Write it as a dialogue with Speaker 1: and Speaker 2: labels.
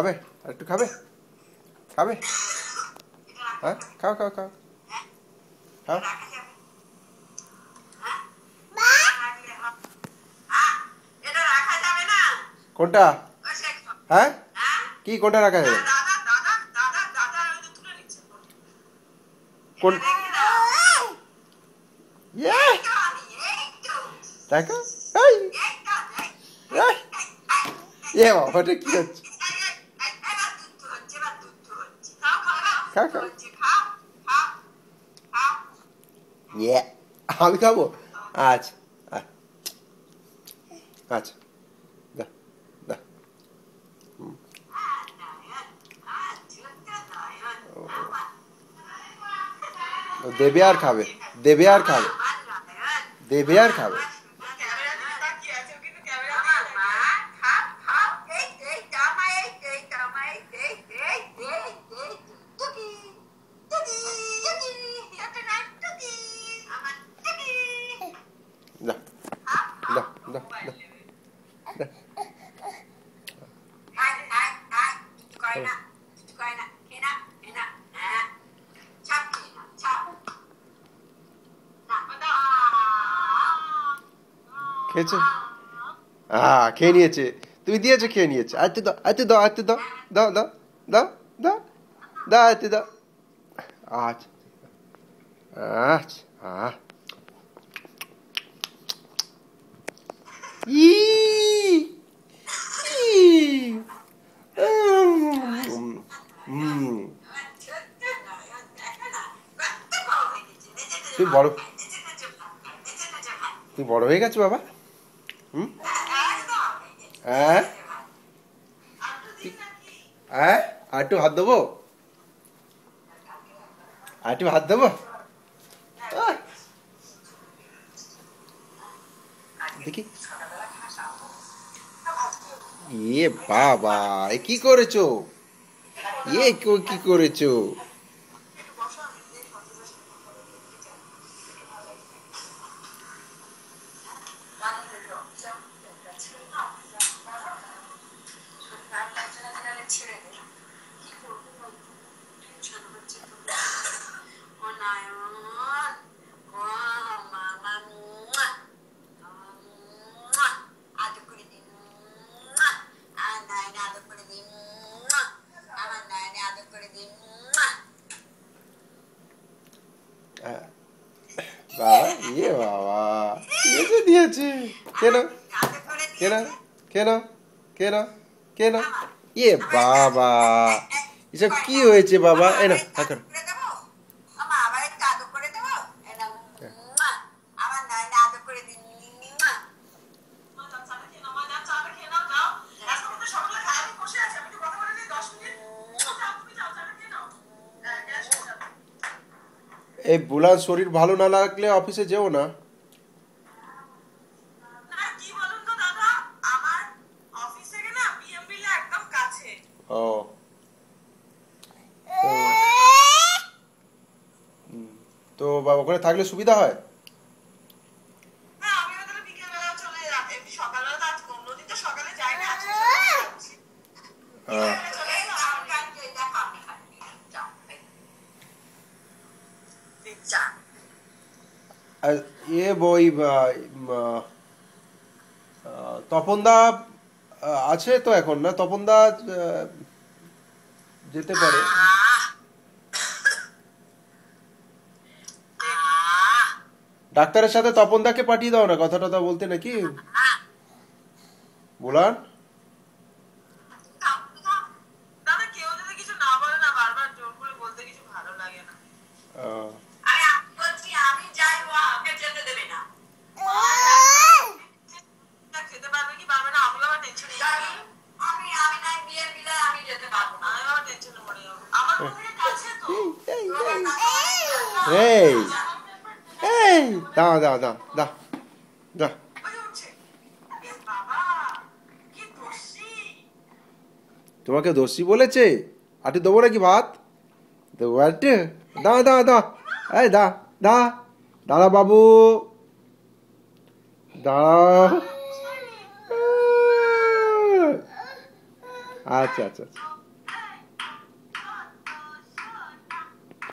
Speaker 1: খাবে? একটু খাবে? খাবে? হ্যাঁ, খাও খাও খাও খাও। কোনটা? হ্যাঁ, কি কোনটা রাখা যাবে? কোন? দেখো, এই এ বাবা, এটা কি হচ্ছে? খাও খাও। আমি খাবো? আচ্ছা আচ্ছা, দা দা। দেবে আর খাবে, দেবে আর খাবে, দেবে আর খাবে। Da, da, da, da, da. খেয়েছে? খেয়ে নিয়েছে। তুমি দিয়েছো, খেয়ে নিয়েছে। আয়তে দাও, আয়তে দাও, আয়তে দাও, দাও দাও দাও দাও দাও, আয়তে দাও। আচ্ছা আচ্ছা, ই তুমি বড়, তুমি বড় হয়ে গেছো বাবা। হুম, হ্যাঁ হ্যাঁ, আর একটু ভাত দেবো, আর একটু ভাত দেবো। দেখি, এ বাবা, এ কি করেছো? এ কি করেছো? বাবা, বাবা, দিয়েছে দিয়েছে। কেন কেন কেন কেন কেন? বাবা, এসব কি হয়েছে বাবা? এই না, হাঁকর। এই বুলার শরীর ভালো না লাগলে অফিসে যেও না। ও, তো বাবা ওখানে থাকলে সুবিধা হয়। আর ওই তপনদা আছে তো এখন? না, তপনদা যেতে পারে। ডাক্তারের সাথে তপনদাকে পাঠিয়ে দাও না, কথা টথা বলতে নাকি বলান। এই এই, দাও দাও দাও দাও দাও। তোমাকে দোষী বলেছে? আটু দেবো নাকি ভাত? দেবো আটু? দাও দাও দাও, এই দা দা, দাদা বাবু দাঁড়াও। আচ্ছা আচ্ছা আচ্ছা।